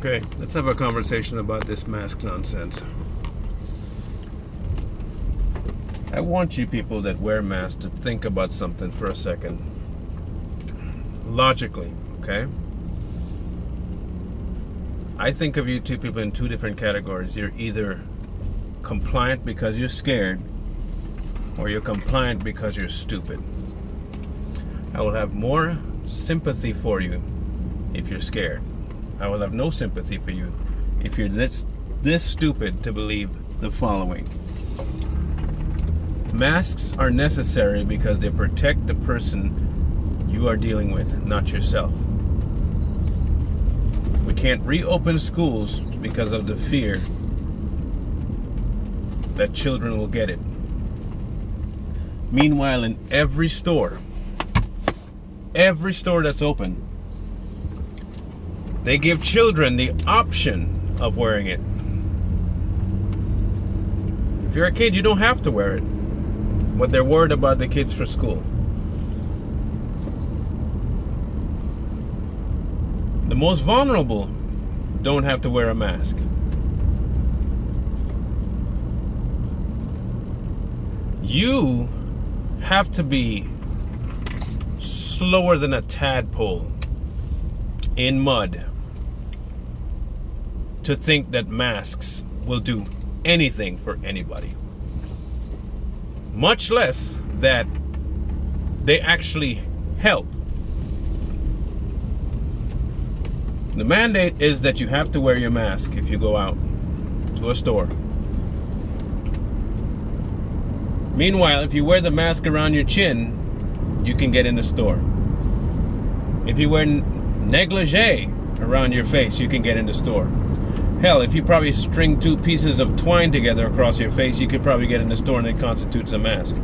Okay, let's have a conversation about this mask nonsense. I want you people that wear masks to think about something for a second. Logically, okay? I think of you two people in two different categories. You're either compliant because you're scared, or you're compliant because you're stupid. I will have more sympathy for you if you're scared. I will have no sympathy for you if you're this stupid to believe the following. Masks are necessary because they protect the person you are dealing with, not yourself. We can't reopen schools because of the fear that children will get it. Meanwhile, in every store that's open, they give children the option of wearing it. If you're a kid, you don't have to wear it, but they're worried about the kids for school. The most vulnerable don't have to wear a mask. You have to be slower than a tadpole in mud to think that masks will do anything for anybody. Much less that they actually help. The mandate is that you have to wear your mask if you go out to a store. Meanwhile, if you wear the mask around your chin, you can get in the store. If you wear negligee around your face, you can get in the store. Hell, if you probably string two pieces of twine together across your face, you could probably get in the store and it constitutes a mask.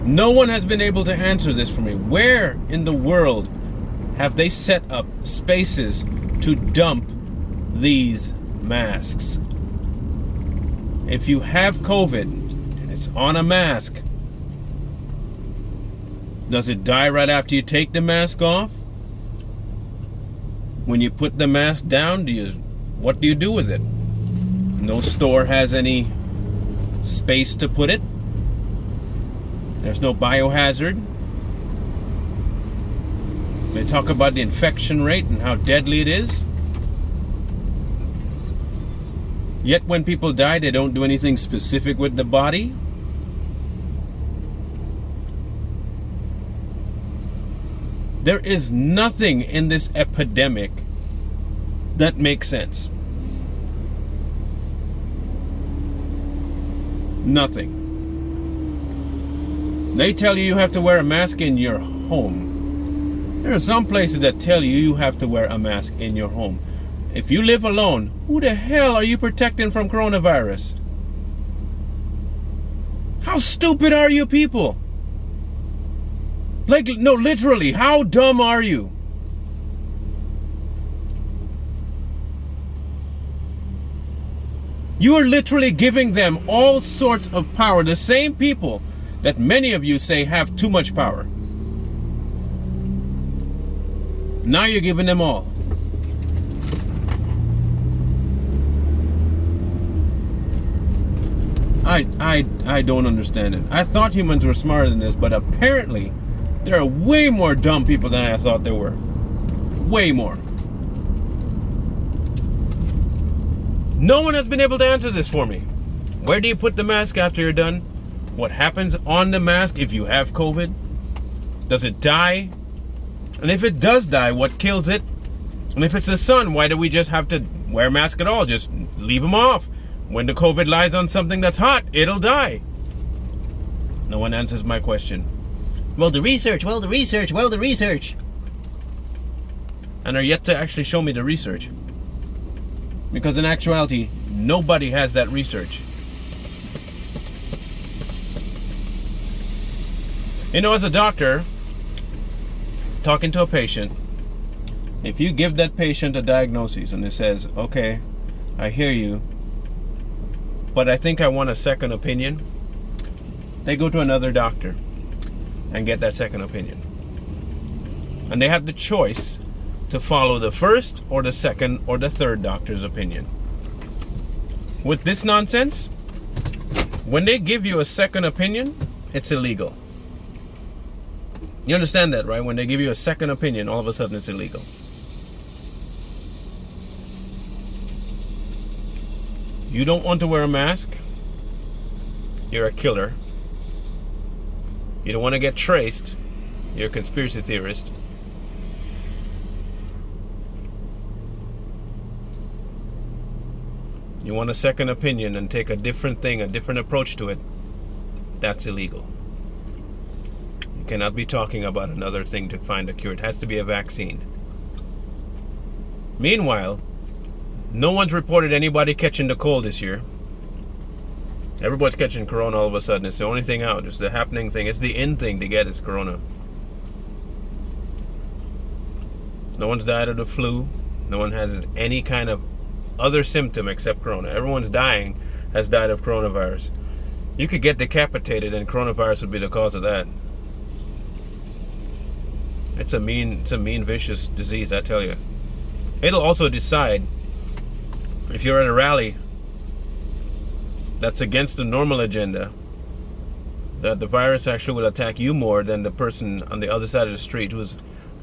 No one has been able to answer this for me. Where in the world have they set up spaces to dump these masks? If you have COVID and it's on a mask, does it die right after you take the mask off? When you put the mask down, what do you do with it? No store has any space to put it. There's no biohazard. They talk about the infection rate and how deadly it is. Yet when people die, they don't do anything specific with the body. There is nothing in this epidemic that makes sense. Nothing. They tell you have to wear a mask in your home. There are some places that tell you have to wear a mask in your home. If you live alone, who the hell are you protecting from coronavirus? How stupid are you people? Like, no, literally, how dumb are you? You are literally giving them all sorts of power. The same people that many of you say have too much power. Now you're giving them all. I don't understand it. I thought humans were smarter than this, but apparently there are way more dumb people than I thought there were. Way more. No one has been able to answer this for me. Where do you put the mask after you're done? What happens on the mask if you have COVID? Does it die? And if it does die, what kills it? And if it's the sun, why do we just have to wear a mask at all? Just leave them off. When the COVID lies on something that's hot, it'll die. No one answers my question. Well, the research. And are yet to actually show me the research. Because in actuality, nobody has that research. You know, as a doctor, talking to a patient, if you give that patient a diagnosis and it says, okay, I hear you, but I think I want a second opinion, they go to another doctor and get that second opinion. And they have the choice to follow the first or the second or the third doctor's opinion. With this nonsense, when they give you a second opinion, it's illegal. You understand that, right? When they give you a second opinion, all of a sudden it's illegal. You don't want to wear a mask, you're a killer. You don't want to get traced, you're a conspiracy theorist. You want a second opinion and take a different thing, a different approach to it, that's illegal. You cannot be talking about another thing to find a cure. It has to be a vaccine. Meanwhile, no one's reported anybody catching the cold this year. Everybody's catching corona all of a sudden. It's the only thing out. It's the happening thing. It's the in thing to get is corona. No one's died of the flu. No one has any kind of other symptom except corona. Everyone's has died of coronavirus. You could get decapitated and coronavirus would be the cause of that. It's a mean, vicious disease, I tell you. It'll also decide if you're at a rally that's against the normal agenda, that the virus actually will attack you more than the person on the other side of the street who's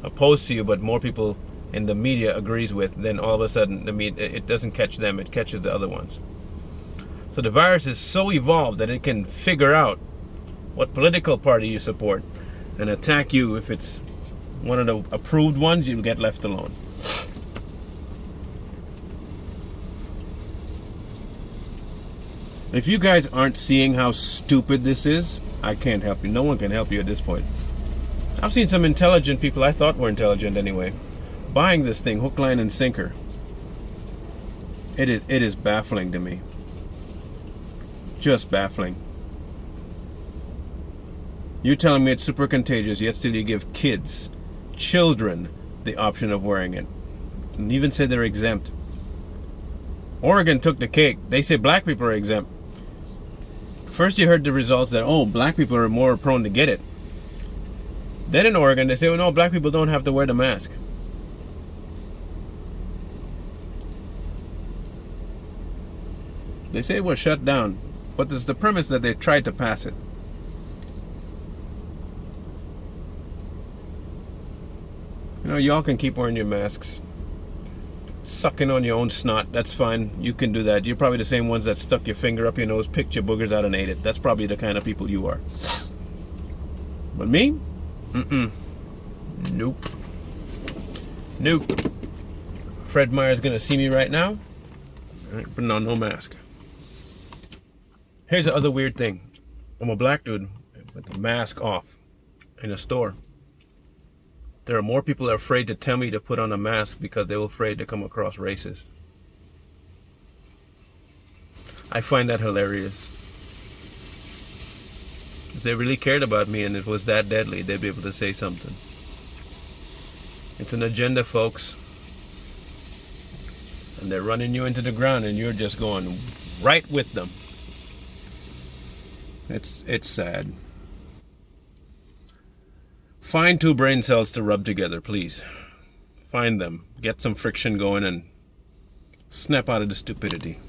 opposed to you, but more people in the media agrees with, then all of a sudden it doesn't catch them, it catches the other ones. So the virus is so evolved that it can figure out what political party you support and attack you. If it's one of the approved ones, you'll get left alone. If you guys aren't seeing how stupid this is, I can't help you. No one can help you at this point. I've seen some intelligent people I thought were intelligent anyway, buying this thing hook, line, and sinker. It is baffling to me. Just baffling. You're telling me it's super contagious, yet still you give children, the option of wearing it. And even say they're exempt. Oregon took the cake. They say black people are exempt. First you heard the results that, oh, black people are more prone to get it. Then in Oregon they say, well, no, black people don't have to wear the mask. They say it was shut down, but it's the premise that they tried to pass it. You know, y'all can keep wearing your masks. Sucking on your own snot, that's fine. You can do that. You're probably the same ones that stuck your finger up your nose, picked your boogers out and ate it. That's probably the kind of people you are. But me? Nope. Fred Meyer's gonna see me right now. I ain't putting on no mask. Here's the other weird thing. I'm a black dude with the mask off in a store. There are more people that are afraid to tell me to put on a mask because they're afraid to come across racist. I find that hilarious. If they really cared about me and it was that deadly, they'd be able to say something. It's an agenda, folks. And they're running you into the ground and you're just going right with them. It's sad. Find two brain cells to rub together, please. Find them. Get some friction going and snap out of the stupidity.